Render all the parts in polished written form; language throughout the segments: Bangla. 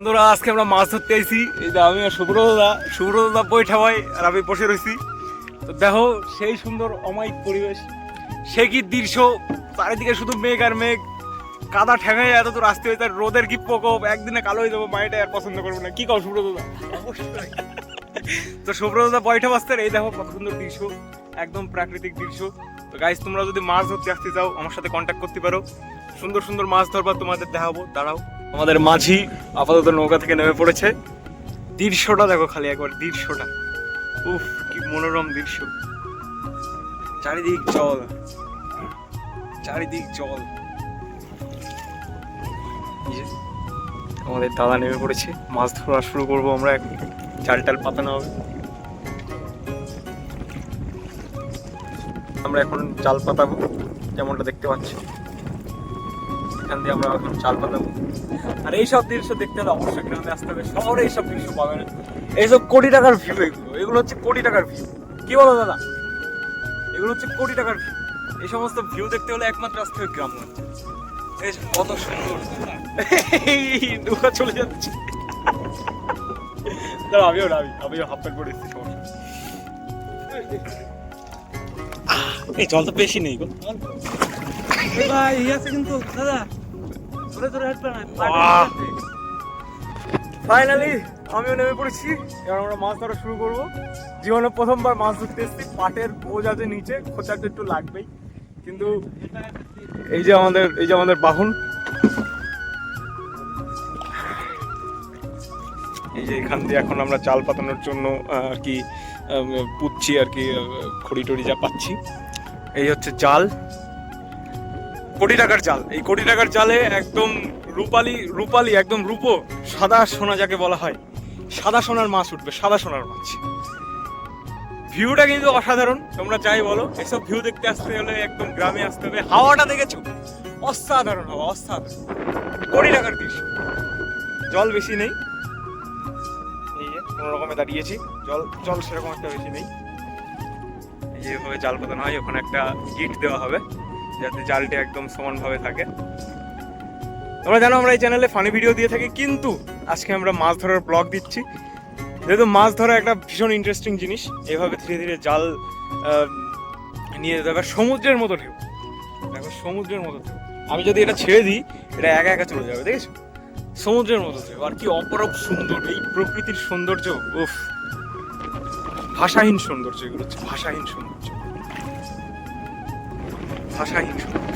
বন্ধুরা আজকে আমরা মাছ ধরতে আইছি। এই যে আমি সুব্রতদা বৈঠা ভাই আর আমি বসে রয়েছি। তো দেখো সেই সুন্দর অমায়িক পরিবেশ, সে কি দৃশ্য, চারিদিকে শুধু মেঘ আর মেঘ, কাদা ঠেঙায় এত দূর আসতে হয়েছে, রোদের কি প্রকোপ, একদিনে কালো হয়ে যাবো, মাইটা আর পছন্দ করবো না। কি কও সুব্রতদা? অবশ্যই। তো সুব্রতদা বৈঠা বাস্তের এই দেখো কত সুন্দর দৃশ্য, একদম প্রাকৃতিক দৃশ্য। তো গাইস, তোমরা যদি মাছ ধরতে আসতে চাও আমার সাথে কন্ট্যাক্ট করতে পারো, সুন্দর সুন্দর মাছ ধরবা তোমাদের দেখাবো। দাঁড়াও, আমাদের মাঝি আপাতত নৌকা থেকে নেমে পড়েছে। দৃশ্যটা দেখো খালি একবার, দৃশ্যটা উফ কি মনোরম দৃশ্য, চারিদিক জল, চারিদিক জল। আমাদের দাদা নেমে পড়েছে, মাছ ধরা শুরু করবো আমরা। জাল টাল পাতানো হবে, আমরা এখন জাল পাতাবো যেমনটা দেখতে পাচ্ছি। এখান দিয়ে আমরা এখন জাল পাতাবো। আর এইসব দৃশ্য দেখতে হলে অবশ্যই গ্রামে আসতে হবে, শহরে এইসব দৃশ্য পাবে না। এইসব কোটি টাকার ভিউ, এগুলো হচ্ছে কোটি টাকার ভিউ। কি বলো দাদা? এগুলো হচ্ছে কোটি টাকার ভিউ। এই সমস্ত ভিউ দেখতে হলে একমাত্র আসতে হবে গ্রামগঞ্জে। এই কত সুন্দর, নৌকা চলে যাচ্ছে। আমিও হাফ প্যান্ট পরে এসেছি, সমস্যা। এই জল তো বেশি নেই গো ভাই, আছে কিন্তু দাদা, ধরে ধরে হাঁটবে না। ফাইনালি আমিও নেমে পড়েছি, এবার আমরা মাছ ধরা শুরু করবো। জীবনে প্রথমবার মাছ ধরতে এসেছি, পাটের বোঝ আছে নিচে, খোঁচাতে একটু লাগবেই, কিন্তু এই যে আমাদের বাহন, এই যে এখান দিয়ে এখন আমরা জাল পাতানোর জন্য আর কি পুঁতছি আর কি, খড়ি টড়ি যা পাচ্ছি। এই হচ্ছে জাল, কোটি টাকার জাল। এই কোটি টাকার জালে একদম রূপালি একদম রূপো, সাদা সোনা যাকে বলা হয়, সাদা সোনার মাছ উঠবে, সাদা সোনার মাছ। ভিউটা কিন্তু অসাধারণ, তোমরা যাই বলো, এসব ভিউ দেখতে আসতে হলে একদম গ্রামে আসতে হবে। হাওয়াটা দেখেছো? অসাধারণ হাওয়া, অসাধারণ, কোটি টাকার দৃশ্য। জল বেশি নেই, এই যে কোনো রকমে দাঁড়িয়েছি, জল সেরকম একটা বেশি নেই। এই যেভাবে জাল পাতানো হয়, ওখানে একটা গিট দেওয়া হবে যাতে জালটা একদম সমানভাবে থাকে। তোমরা জানো আমরা এই চ্যানেলে ফানি ভিডিও দিয়ে থাকি, কিন্তু আজকে আমরা মাছ ধরার ব্লগ দিচ্ছি, যেহেতু মাছ ধরা একটা ভীষণ ইন্টারেস্টিং জিনিস। এইভাবে ধীরে ধীরে জাল নিয়ে যেতে হবে। সমুদ্রের মতো ঢেউ, দেখো সমুদ্রের মতো ঢেউ। আমি যদি এটা ছেড়ে দিই, এটা একা একা চলে যাবে, দেখেছো? সমুদ্রের মতো ঢেউ, আর কি অপরূপ সুন্দর এই প্রকৃতির সৌন্দর্য, উফ, ভাষাহীন সৌন্দর্য। এগুলো হচ্ছে ভাষাহীন সৌন্দর্য, ভাষাহীন সৌন্দর্য।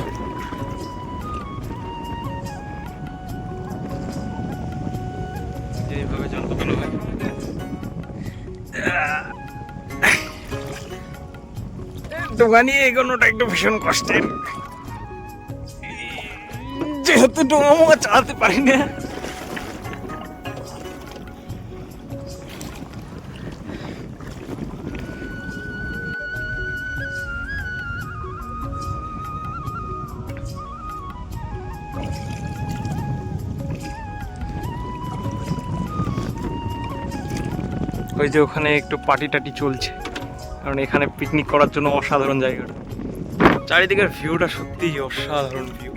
এইভাবে জাল পাতানো হয়। ডোঙা নিয়ে এগোনোটা একটু ভীষণ কষ্টের, যেহেতু ডোঙা মোঙা চালাতে পারি না। ওই যে ওখানে একটু পার্টি টাটি চলছে, কারণ এখানে পিকনিক করার জন্য অসাধারণ জায়গাটা। চারিদিকের ভিউটা সত্যিই অসাধারণ ভিউ,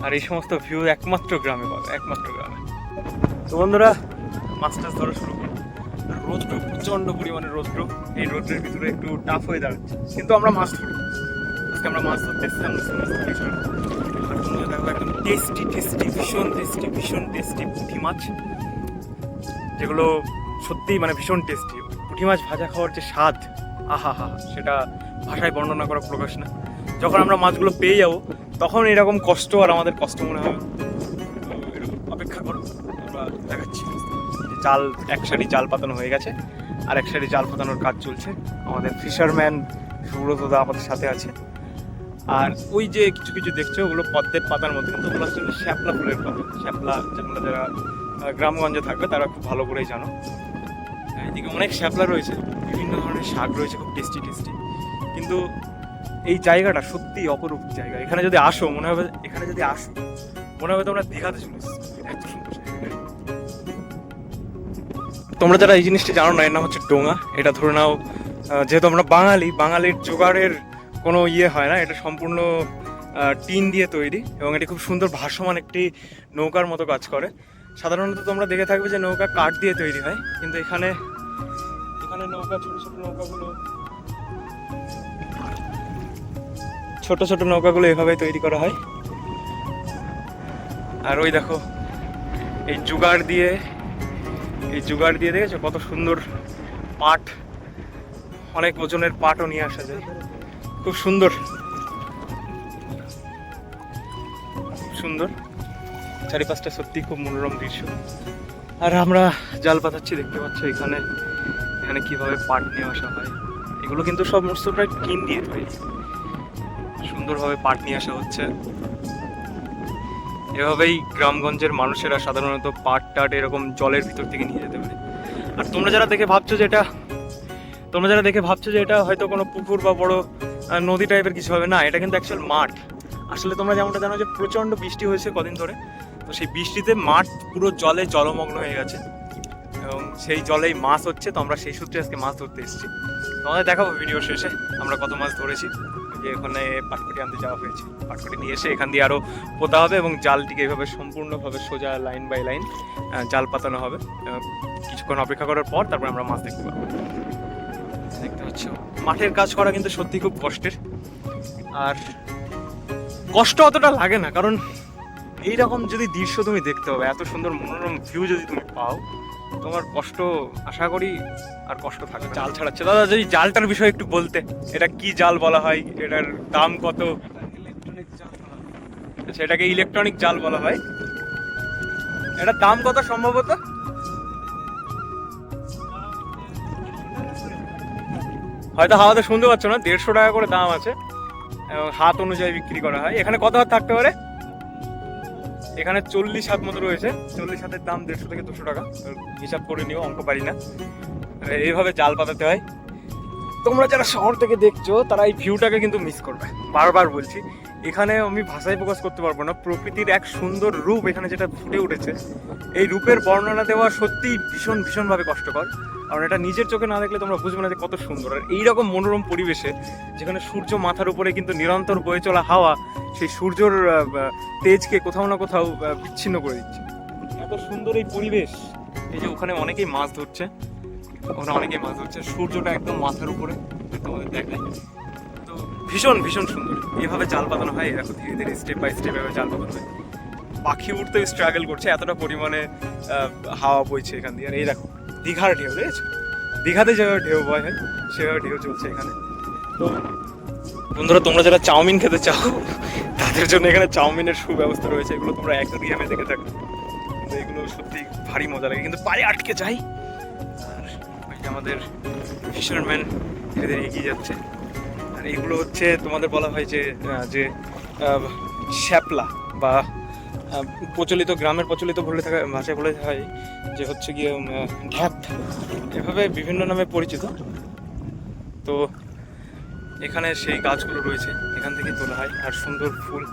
আর এই সমস্ত ভিউ একমাত্র গ্রামে পাবে, একমাত্র গ্রামে। তো বন্ধুরা, মাছ টাছ ধরা শুরু করো। রোদ্র প্রচণ্ড পরিমাণে রোদ্র, এই রোদ্রের ভিতরে একটু টাফ হয়ে দাঁড়াচ্ছে, কিন্তু আমরা মাছ ধরবো। আজকে আমরা মাছ ধরতে এসেছি, আমরা আর তোমরা দেখো একদম টেস্টি ভীষণ টেস্টি পুঁটি মাছ, যেগুলো সত্যিই মানে ভীষণ টেস্টি। পুঁটি মাছ ভাজা খাওয়ার যে স্বাদ, আহা হা, সেটা ভাষায় বর্ণনা করা প্রকাশ না। যখন আমরা মাছগুলো পেয়ে যাবো, তখন এরকম কষ্ট আর আমাদের কষ্ট মনে হবে। এরকম অপেক্ষা করো, আমরা দেখাচ্ছি। জাল, এক সারি জাল পাতানো হয়ে গেছে, আর এক সারি জাল পাতানোর কাজ চলছে। আমাদের ফিশারম্যান সুব্রতদা আমাদের সাথে আছে। আর ওই যে কিছু কিছু দেখছো, ওগুলো পদ্মের পাতার মধ্যে, কিন্তু ওগুলো আসলে শ্যাপলা ফুলের পাতা। শ্যাপলা, যারা গ্রামগঞ্জে থাকবে তারা খুব ভালো করেই জানো। এদিকে অনেক শ্যাপলা রয়েছে, বিভিন্ন ধরনের শাক রয়েছে, খুব টেস্টি। কিন্তু এই জায়গাটা সত্যিই অপরূপ জায়গা। এখানে যদি আসো মনে হবে তোমরা দীঘাতে চলে এসেছো, এত সুন্দর জায়গা। তোমরা যারা এই জিনিসটা জানো না, এর নাম হচ্ছে ডোঙা। এটা ধরে নাও, যেহেতু আমরা বাঙালির জোগাড়ের কোনো ইয়ে হয় না, এটা সম্পূর্ণ টিন দিয়ে তৈরি, এবং এটি খুব সুন্দর ভাসমান একটি নৌকার মতো কাজ করে। সাধারণত তোমরা দেখে থাকবে যে নৌকা কাঠ দিয়ে তৈরি হয়, কিন্তু এখানে নৌকা ছোট ছোট নৌকাগুলো এভাবে তৈরি করা হয়। আর ওই দেখো এই জুগাড় দিয়ে দেখেছো কত সুন্দর পাট, অনেক ওজনের পাটও নিয়ে আসা যায়। খুব সুন্দর চারিপাশটা সত্যি খুব মনোরম দৃশ্য। আর আমরা জাল পাতাচ্ছি, দেখতে পাচ্ছ এখানে কিভাবে পাট নিয়ে আসা হয়। এগুলো কিন্তু সমস্তটা টিন দিয়ে তৈরি, সুন্দরভাবে পাট নিয়ে আসা হচ্ছে। এভাবেই গ্রামগঞ্জের মানুষেরা সাধারণত পাট টাট এরকম জলের ভিতর থেকে নিয়ে যেতে পারে। আর তোমরা যারা দেখে ভাবছো যে এটা হয়তো কোনো পুকুর বা বড় নদী টাইপের কিছু হবে, না, এটা কিন্তু অ্যাকচুয়াল মাঠ। আসলে তোমরা যেমনটা জানো যে প্রচণ্ড বৃষ্টি হয়েছে কদিন ধরে, তো সেই বৃষ্টিতে মাঠ পুরো জলে জলমগ্ন হয়ে গেছে এবং সেই জলেই মাছ হচ্ছে। তো আমরা সেই সূত্রে আজকে মাছ ধরতে এসেছি, তোমাদের দেখাবো ভিডিও শেষে আমরা কত মাছ ধরেছি। যে এখানে পাটকুটি আনতে যাওয়া হয়েছে, পাটকুটি নিয়ে এসে এখান দিয়ে আরও পোতা হবে এবং জালটিকে এইভাবে সম্পূর্ণভাবে সোজা লাইন বাই লাইন জাল পাতানো হবে। কিছুক্ষণ অপেক্ষা করার পর তারপর আমরা মাছ দেখতে পাবো। দেখতে পাচ্ছ মাঠের কাজ করা কিন্তু সত্যি খুব কষ্টের, আর কষ্ট অতটা লাগে না, কারণ এইরকম যদি দৃশ্য তুমি দেখতে হবে, এত সুন্দর মনোরম ভিউ যদি তুমি পাও, তোমার কষ্ট আশা করি আর কষ্ট থাকবে। জাল ছাড়াচ্ছে দাদা, যদি জালটার বিষয়ে একটু বলতে, এটা কি জাল বলা হয়, এটার দাম কত? আচ্ছা, এটাকে ইলেকট্রনিক জাল বলা হয়। এটার দাম কত সম্ভবত? হয়তো হাওয়াতে শুনতে পাচ্ছ না, 150 টাকা করে দাম আছে এবং হাত অনুযায়ী বিক্রি করা হয়। এখানে কত হাত থাকতে পারে? এখানে 40 হাত মতো রয়েছে। 40 হাতের দাম 150 থেকে 200 টাকা, হিসাব করে নিও, অঙ্ক পারি না। এইভাবে জাল পাতাতে হয়। তোমরা যারা শহর থেকে দেখছো তারা এই ভিউটাকে কিন্তু মিস করবে, বারবার বলছি। এখানে আমি ভাষায় প্রকাশ করতে পারবো না, প্রকৃতির এক সুন্দর রূপ এখানে যেটা ফুটে উঠেছে, এই রূপের বর্ণনা দেওয়া সত্যিই ভীষণভাবে কষ্টকর। কারণ এটা নিজের চোখে না দেখলে তোমরা বুঝবে না যে কত সুন্দর। আর এইরকম মনোরম পরিবেশে, যেখানে সূর্য মাথার উপরে কিন্তু নিরন্তর বয়ে চলা হাওয়া সেই সূর্যর তেজকে কোথাও না কোথাও বিচ্ছিন্ন করে দিচ্ছে। এত সুন্দর এই পরিবেশ। এই যে ওখানে অনেকেই মাছ ধরছে, সূর্যটা একদম মাথার উপরে তোমাদের দেখায়। তো ভীষণ সুন্দর। এভাবে জাল পাতানো হয়, দেখো ধীরে ধীরে স্টেপ বাই স্টেপ এভাবে জাল পাতানো হয়। পাখি উঠতে স্ট্রাগল করছে, এতটা পরিমাণে হাওয়া বইছে এখান দিয়ে। আর এই দেখো দীঘার ঢেউ, দেখেছো? দীঘাতে যেভাবে ঢেউ বয় হয় সেভাবে ঢেউ চলছে এখানে। তো বন্ধুরা, তোমরা যারা চাউমিন খেতে চাও তাদের জন্য এখানে চাউমিনের সুব্যবস্থা রয়েছে। এগুলো তোমরা অ্যাকোয়ারিয়ামে দেখে থাকো, কিন্তু এগুলো সত্যি ভারী মজা লাগে, কিন্তু পায়ে আটকে যায়। আর ওই যে আমাদের ফিশারম্যান ধীরে ধীরে এগিয়ে যাচ্ছে। আর এগুলো হচ্ছে তোমাদের বলা হয় যে শ্যাপলা, বা গ্রামের প্রচলিত ভাষায় বলে হয় যে হচ্ছে গিয়ে ঢ্যাপ, এভাবে বিভিন্ন নামে পরিচিত। তো এখানে সেই গাছগুলো রয়েছে, এখান থেকে তোলা হয়। আর সুন্দর ফুল,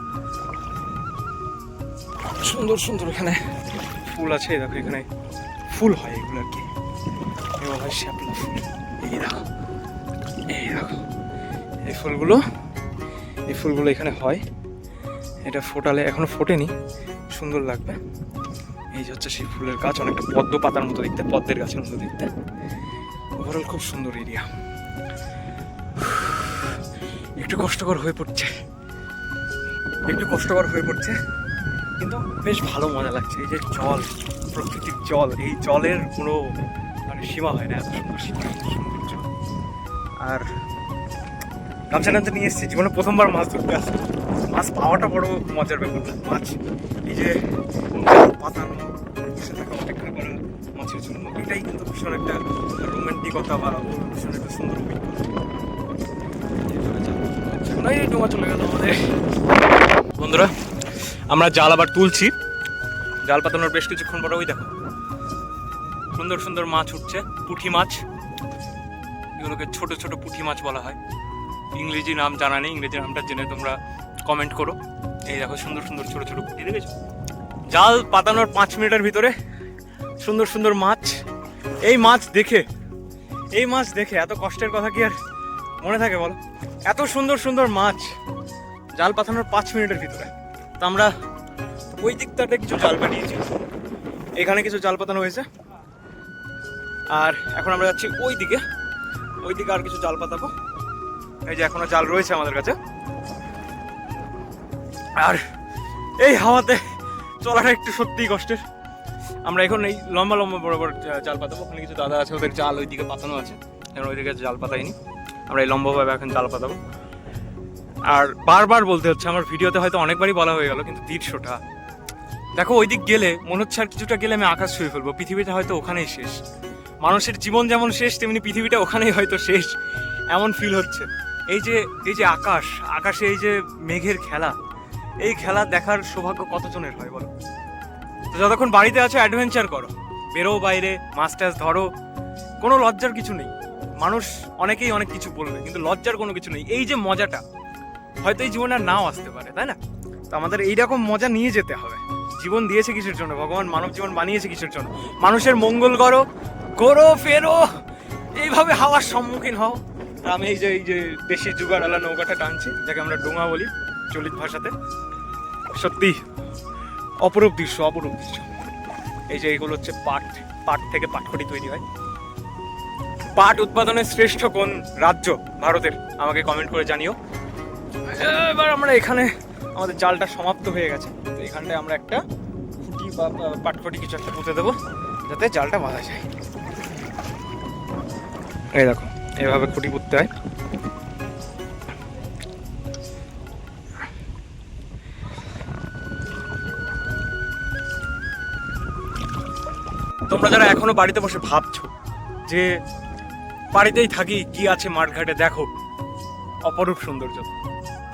সুন্দর এখানে ফুল আছে। দেখো এখানে ফুল হয়, এগুলো আর কি এগুলো হয় শ্যাপলা ফুল। এই দেখো এই ফুলগুলো এখানে হয়। এটা ফোটালে, এখনো ফোটেনি, সুন্দর লাগবে। এই যে হচ্ছে সেই ফুলের গাছ, অনেকটা পদ্ম পাতার মতো দেখতে, পদ্মের গাছের মতো দেখতে। ওভারঅল খুব সুন্দর এরিয়া। একটু কষ্টকর হয়ে পড়ছে, কিন্তু বেশ ভালো মজা লাগছে। এই যে জল, প্রকৃতির জল, এই জলের কোনো মানে সীমা হয় না, এত সুন্দর জল। আর গামছা নিয়ে এসেছি, জীবনে প্রথমবার মাছ ধরতে আসছি। মাছ পাওয়াটা বড় মজার ব্যাপার না, মাছ এই যে পাতানো, বসে থাকা, অপেক্ষা করা মাছের জন্য, এটাই কিন্তু ভীষণ একটা রোমান্টিকতা বা ভীষণ একটা সুন্দর অভিজ্ঞতা। চলে গেল আমাদের। বন্ধুরা, আমরা জাল আবার তুলছি। জাল পাতানোর বেশ কিছুক্ষণ পরে ওই দেখো সুন্দর মাছ উঠছে, পুঁটি মাছ। এগুলোকে ছোট পুঁটি মাছ বলা হয়। ইংরেজি নাম জানা নেই, ইংরেজি নামটা জেনে তোমরা কমেন্ট করো। এই দেখো সুন্দর ছোট পুঁটি, দেখেছো? জাল পাতানোর 5 মিনিটের ভিতরে সুন্দর মাছ। এই মাছ দেখে এত কষ্টের কথা কি আর মনে থাকে বলো? এত সুন্দর মাছ জাল পাতানোর 5 মিনিটের ভিতরে। তো আমরা ওই দিকটাতে কিছু জাল পাঠিয়েছি, এখানে কিছু জাল পাতানো হয়েছে, আর এখন আমরা যাচ্ছি ওইদিকে আর কিছু জাল পাতাবো। এই যে এখনো জাল রয়েছে আমাদের কাছে। আর এই হাওয়াতে চলাটা একটু সত্যিই কষ্টের। আমরা এখন এই লম্বা লম্বা বড় বড় জাল পাতাবো। ওখানে কিছু দাদা আছে, ওদের জাল ওইদিকে পাতানো আছে, এখন ওইদিকে জাল পাতাইনি। আমরা এই লম্বাভাবে এখন জাল পাতাবো। আর বারবার বলতে হচ্ছে, আমার ভিডিওতে হয়তো অনেকবারই বলা হয়ে গেল, কিন্তু 150টা দেখো, ওই দিক গেলে মনে হচ্ছে আর কিছুটা গেলে আমি আকাশ ছুঁয়ে ফেলবো। পৃথিবীটা হয়তো ওখানেই শেষ। মানুষের জীবন যেমন শেষ, তেমনি পৃথিবীটা ওখানেই হয়তো শেষ, এমন ফিল হচ্ছে। এই যে আকাশে এই যে মেঘের খেলা, এই খেলা দেখার সৌভাগ্য কতজনের হয় বলো? তো যতক্ষণ বাড়িতে আছো অ্যাডভেঞ্চার করো, বেরো বাইরে, মাছ টাছ ধরো, কোনো লজ্জার কিছু নেই। মানুষ অনেকেই অনেক কিছু বলবে, কিন্তু লজ্জার কোনো কিছু নেই। এই যে মজাটা হয়তো এই জীবনে আর নাও আসতে পারে, তাই না? তো আমাদের এইরকম মজা নিয়ে যেতে হবে। জীবন দিয়েছে কিসের জন্য ভগবান? মানব জীবন বানিয়েছে কিসের জন্য? মানুষের মঙ্গল করো, ঘোরো ফেরো, এইভাবে হাওয়ার সম্মুখীন হও। আর আমি এই যে দেশি জুগাড়ওয়ালা নৌকাটা টানছি, যাকে আমরা ডোঙা বলি চলিত ভাষাতে। সত্যি অপরূপ দৃশ্য, অপরূপ দৃশ্য। এই যে এইগুলো হচ্ছে পাট থেকে পাটখড়ি তৈরি হয়। পাট উৎপাদনের শ্রেষ্ঠ কোন রাজ্য ভারতের? আমাকে কমেন্ট করে জানিও। এবার আমরা এখানে আমাদের জালটা সমাপ্ত হয়ে গেছে, তো এখানটায় আমরা একটা খুঁটি বা পাটখড়ি কিছু একটা পুঁতে দেবো, যাতে জালটা বাঁধা যায়। এই দেখো, এভাবে খুঁটি পুঁততে হয়। তোমরা যারা এখনো বাড়িতে বসে ভাবছো যে বাড়িতেই থাকি, কি আছে মাঠঘাটে, দেখো অপরূপ সৌন্দর্য।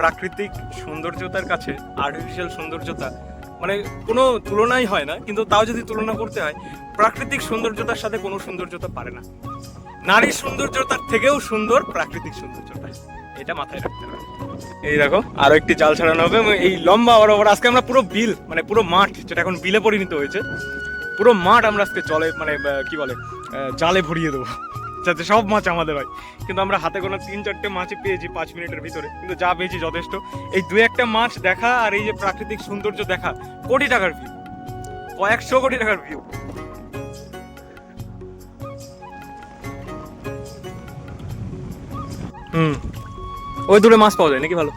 প্রাকৃতিক সৌন্দর্যতার কাছে আর্টিফিশিয়াল সৌন্দর্যতা মানে কোনো তুলনাই হয় না, কিন্তু তাও যদি তুলনা করতে হয়, প্রাকৃতিক সৌন্দর্যতার সাথে কোনো সৌন্দর্যতা পারে না। নারীর সৌন্দর্যতার থেকেও সুন্দর প্রাকৃতিক সৌন্দর্যতা, এটা মাথায় রাখতে হবে। এই দেখো, আরো একটি জাল ছাড়ানো হবে। এই লম্বা বরাবর আজকে আমরা পুরো বিল, মানে পুরো মাঠ, যেটা এখন বিলে পরিণত হয়েছে, পুরো মাঠ আমরা আজকে জলে মানে কি বলে জালে ভরিয়ে দেবো, যাতে সব মাছ আমাদের হয়। কিন্তু আমরা হাতে গোনা 3-4টে মাছই পেয়েছি 5 মিনিটের ভিতরে, কিন্তু যা পেয়েছি যথেষ্ট। এই 2-1টা মাছ দেখা আর এই যে প্রাকৃতিক সৌন্দর্য দেখা, কোটি টাকার ভিউ, কয়েকশো কোটি টাকার ভিউ। ওই দূরে মাছ পাওয়া যায় নাকি ভালো?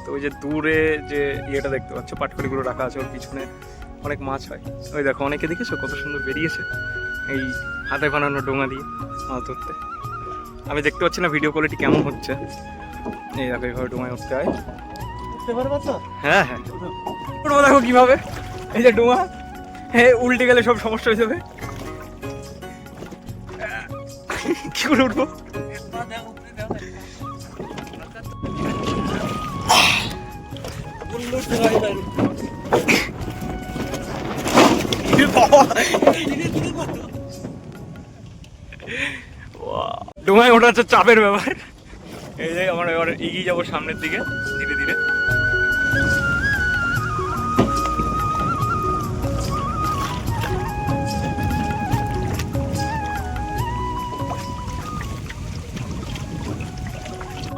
তো ওই যে দূরে যে ইয়েটা দেখতে পাচ্ছ, পাটখড়িগুলো রাখা আছে, ওর পিছনে অনেক মাছ হয়। ওই দেখো, অনেকে দেখেছো কত সুন্দর বেরিয়েছে এই হাতে বানানো ডোঙা দিয়ে মাছ ধরতে। আমি দেখতে পাচ্ছি না ভিডিও কোয়ালিটি কেমন হচ্ছে। এই দেখো, এইভাবে ডোঙায় উঠতে হয়। হ্যাঁ হ্যাঁ, উঠবো দেখো কিভাবে। এই যে ডোঙা, হ্যাঁ, উল্টে গেলে সব সমস্যা হয়ে যাবে। কি করে উঠবো? ডোঙায় ওটা হচ্ছে চাপের ব্যাপার। এই যে আমরা এবার এগিয়ে যাবো সামনের দিকে ধীরে ধীরে।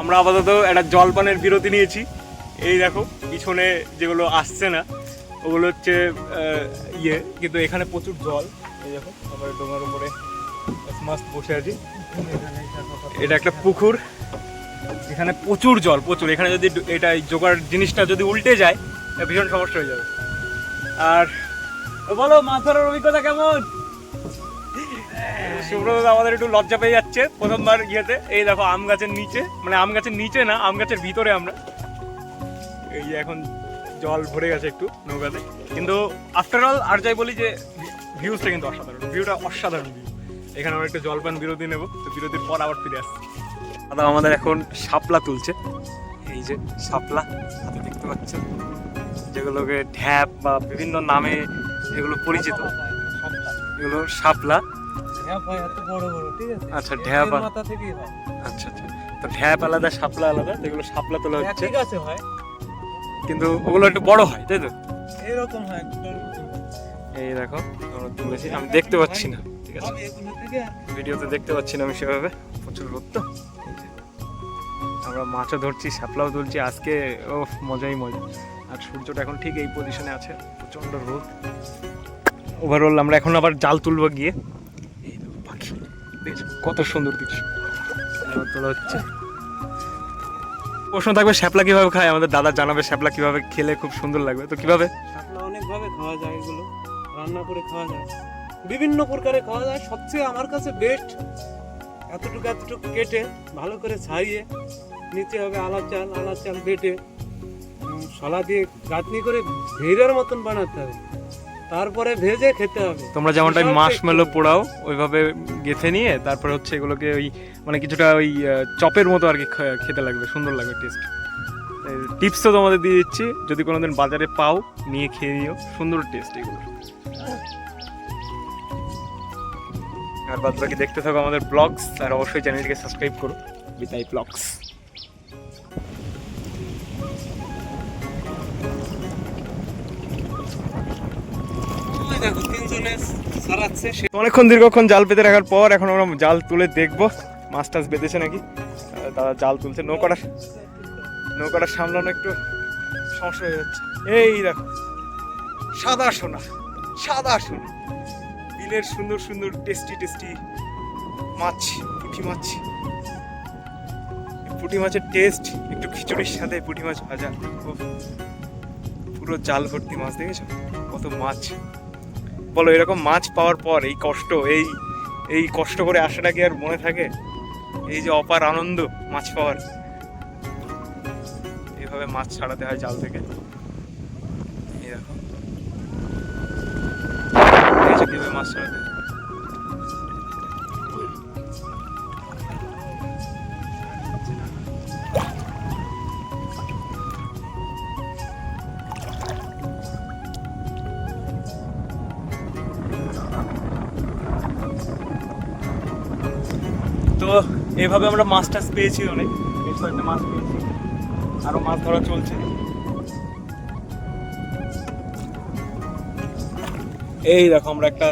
আমরা আপাতত একটা জলপানের বিরতি নিয়েছি। এই দেখো পিছনে যেগুলো আসছে না ওগুলো হচ্ছে ইয়ে, কিন্তু এখানে প্রচুর জল। এই দেখো, আমরা ডোঙার উপরে মাস্ত বসে আছি। এটা একটা পুকুর, এখানে প্রচুর জল, প্রচুর। এখানে যদি এটা জোগাড় জিনিসটা যদি উল্টে যায়, ভীষণ সমস্যা হয়ে যাবে। আর বলো, মাছ ধরার অভিজ্ঞতা কেমন? সুব্রত আমাদের একটু লজ্জা পেয়ে যাচ্ছে প্রথমবার ইয়েতে। এই দেখো, আম গাছের নিচে, মানে আম গাছের নিচে না, আম গাছের ভিতরে আমরা। এই যে এখন জল ভরে গেছে একটু নৌকাতে, কিন্তু আফটার অল আর যাই বলি যে ভিউজটা কিন্তু অসাধারণ, ভিউটা অসাধারণ ভিউ। এখানে আমরা একটু জলপান বিরতি নেবো, তো বিরতির পর আবার ফিরে আসছি। দাদা আমাদের এখন শাপলা তুলছে। এই যে শাপলা হাতে দেখতে পাচ্ছেন, যেগুলোকে ঢ্যাপ বা বিভিন্ন নামে যেগুলো পরিচিত, এগুলো শাপলা। আচ্ছা, ঢ্যাপ, আচ্ছা আচ্ছা, তো ঢ্যাপ আলাদা, শাপলা আলাদা, যেগুলো শাপলা তোলা হচ্ছে, কিন্তু ওগুলো একটু বড় হয়, তাই তো? এরকম হয়। এই দেখো আমরা তুলেছি, আমি দেখতে পাচ্ছি না, ঠিক আছে, ভিডিওতে দেখতে পাচ্ছি না আমি সেভাবে, প্রচুর রোদ তো। আমরা মাছও ধরছি, শাপলাও তুলছি আজকে, ও মজাই মজা। আর সূর্যটা এখন ঠিক এই পজিশনে আছে, প্রচণ্ড রোদ। ওভারঅল আমরা এখন আবার জাল তুলবো গিয়ে। এই দেখো পাখি, দেখছো কত সুন্দর দৃশ্য তোলা হচ্ছে। প্রশ্ন থাকবে শ্যাপলা কিভাবে খায়, আমাদের দাদা জানাবে শ্যাপলা কিভাবে খেলে খুব সুন্দর লাগবে। তো কিভাবে? শাপলা অনেকভাবে খাওয়া যায়, এগুলো রান্না করে খাওয়া যায়, বিভিন্ন প্রকারে খাওয়া যায়। সবচেয়ে আমার কাছে বেস্ট এতটুকু এতটুকু কেটে ভালো করে ছাড়িয়ে নিতে হবে আলার চাল বেটে শলা দিয়ে গাঁথনি করে ভেড়ের মতন বানাতে হবে, তারপরে ভেজে খেতে হবে। তোমরা যেমনটা বিশাল মাশমেলো tasty। পোড়াও ওইভাবে গেথে নিয়ে তারপরে হচ্ছে এগুলোকে ওই মানে কিছুটা ওই চপের মতো আর কি খেতে লাগবে, সুন্দর লাগবে টেস্ট। টিপস তো তোমাদের দিয়ে দিচ্ছি, যদি কোনোদিন বাজারে পাও নিয়ে খেয়ে নিও, সুন্দর টেস্ট এগুলো। আর বাদ বাকি দেখতে থাকো আমাদের ব্লগস, আর অবশ্যই চ্যানেলটিকে সাবস্ক্রাইব করো, বিতাই ব্লগস। ওই দেখো তিনজনে সারাচ্ছে। অনেকক্ষণ দীর্ঘক্ষণ জাল পেতে রাখার পর এখন আমরা জাল তুলে দেখবো মাছ টাছ বেঁধেছে নাকি। দাদা জাল তুলছে, নৌকাটা সামলানো একটু সমস্যা হয়ে যাচ্ছে। এই দেখো সাদা সোনা, বিলের সুন্দর সুন্দর টেস্টি মাছ, পুঁটি মাছের টেস্ট একটু খিচুড়ির সাথে পুঁটি মাছ ভাজা, উফ, পুরো জাল ভর্তি মাছ। দেখেছো কত মাছ? বলো এরকম মাছ পাওয়ার পর এই কষ্ট করে আসাটা কি আর মনে থাকে? এই যে অপার আনন্দ মাছ পাওয়ার, এইভাবে মাছ ছাড়াতে হয় জাল থেকে। এই দেখো দেখেছো কিভাবে মাছ ছাড়াতে হয়? তো এইভাবে আমরা মাছ টাছ পেয়েছি, অনেক বেশ কয়েকটা মাছ পেয়েছি, আরো মাছ ধরা চলছে। এই দেখো আমরা একটা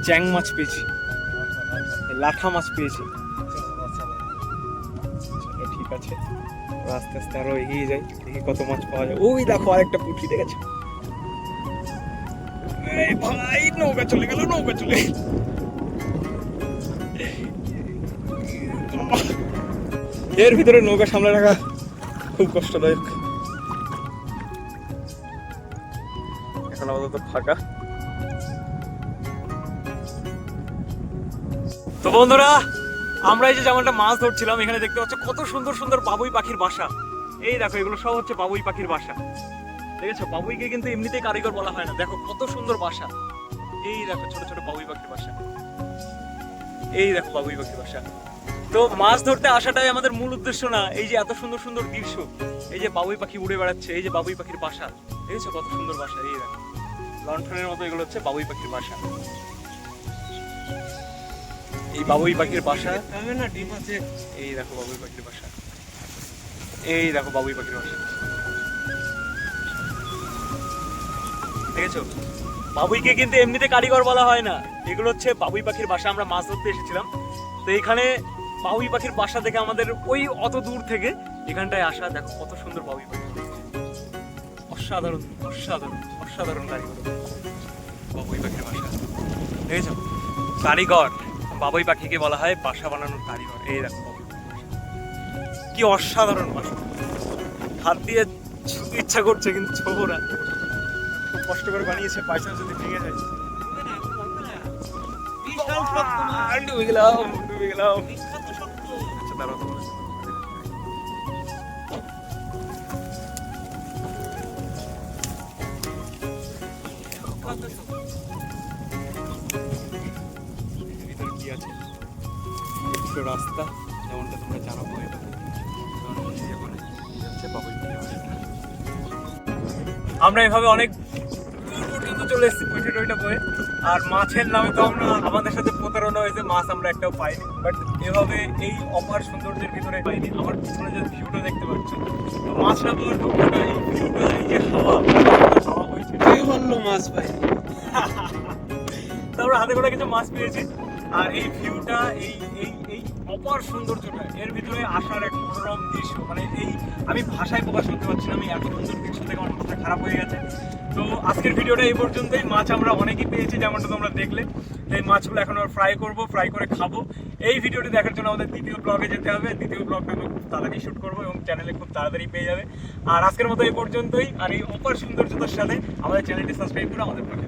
চ্যাং মাছ পেয়েছি, লাঠা মাছ পেয়েছি। চলো ঠিক আছে, আস্তে আস্তে আরো এগিয়ে যাই, দেখি কত মাছ পাওয়া যায়। ওই দেখো আরেকটা পুঁটি, দেখেছো? এই ভাই নৌকা চলে গেল। এর ভিতরে নৌকা সামলে রাখা খুব কষ্টদায়ক। এখন আপাতত ফাঁকা। তো বন্ধুরা, আমরা এই যে যেমনটা মাছ ধরছিলাম, এখানে দেখতে পাচ্ছ কত সুন্দর সুন্দর বাবুই পাখির বাসা। এই দেখো এগুলো সব হচ্ছে বাবুই পাখির বাসা। দেখেছো, বাবুইকে কিন্তু এমনিতেই কারিগর বলা হয় না, দেখো কত সুন্দর বাসা। এই দেখো ছোট ছোট বাবুই পাখির বাসা, এই দেখো বাবুই পাখির বাসা। তো মাছ ধরতে আসাটাই আমাদের মূল উদ্দেশ্য না, এই যে এত সুন্দর সুন্দর দৃশ্য, এই যে বাবুই পাখি উড়ে বেড়াচ্ছে, এই যে বাবুই পাখির বাসা, দেখেছো কত সুন্দর বাসা। এই দেখো লন্ঠনের মতো, এগুলো হচ্ছে বাবুই পাখির বাসা। এই বাবুই পাখির বাসা, না ডিম আছে। এই দেখো বাবুই পাখির বাসা, এই দেখো বাবুই পাখির বাসা। দেখেছো, বাবুইকে কিন্তু এমনিতে কারিগর বলা হয় না, এগুলো হচ্ছে বাবুই পাখির বাসা। আমরা মাছ ধরতে এসেছিলাম, তো এখানে বাবুই পাখির বাসা থেকে আমাদের ওই অত দূর থেকে এখানটায় আসা। দেখো কত সুন্দর বাবুই পাখি, অসাধারণ কারিগর বাবুই পাখির বাসা। দেখেছো, কারিগর বাবুই পাখিকে বলা হয় বাসা বানানোর কারিগর। এই দেখো বাবুই পাখির বাসা, কি অসাধারণ বাসা। হাত দিয়ে ছুতে ইচ্ছা করছে কিন্তু ছোবো না, খুব কষ্ট করে বানিয়েছে, পয়সা যদি ভেঙে যায়। বিশাল শক্ত মাছ। ডুবে গেলাম। বিখ্যাত শক্ত। আচ্ছা দাঁড়াও তোমরা। ভিতরে কি আছে? একটু রাস্তা, যেমনটা তোমরা জানো ভয় পাবে। আমরা এভাবে অনেক দূর পর্যন্ত চলে এসেছি পয়সা বয়ে, আর মাছের নামে তো আমরা আমাদের সাথে প্রতারণা হয়েছে, মাছ আমরা একটাও পাইনি। বাট এভাবে এই অপার সৌন্দর্যের ভিতরে পাইনি। আমার পিছনে যে ভিউটা দেখতে পাচ্ছ, তো মাছ না পাওয়ার দুঃখটা, এই ভিউটা, এই যে হাওয়া হয়েছে, কে বললো মাছ পাই? তারপরে হাতে করে কিছু মাছ পেয়েছি। আর এই ভিউটা, এই অপার সৌন্দর্যটা, এর ভিতরে আসার এক মনোরম দৃশ্য, মানে এই আমি ভাষায় প্রকাশ করতে পারছি না, আমি এত সুন্দর দৃশ্য থেকে আমার মাথা খারাপ হয়ে গেছে। তো আজকের ভিডিওটা এই পর্যন্তই। মাছ আমরা অনেকই পেয়েছি, যেমনটা তোমরা দেখলে। তো এই মাছগুলো এখন আমরা ফ্রাই করবো, ফ্রাই করে খাবো। এই ভিডিওটি দেখার জন্য আমাদের দ্বিতীয় ব্লগে যেতে হবে। দ্বিতীয় ব্লগটা আমরা খুব তাড়াতাড়ি শ্যুট করবো এবং চ্যানেলে খুব তাড়াতাড়ি পেয়ে যাবে। আর আজকের মতো এই পর্যন্তই। আর এই অপার সৌন্দর্যতার সাথে আমাদের চ্যানেলটি সাবস্ক্রাইব করে আমাদের পাশে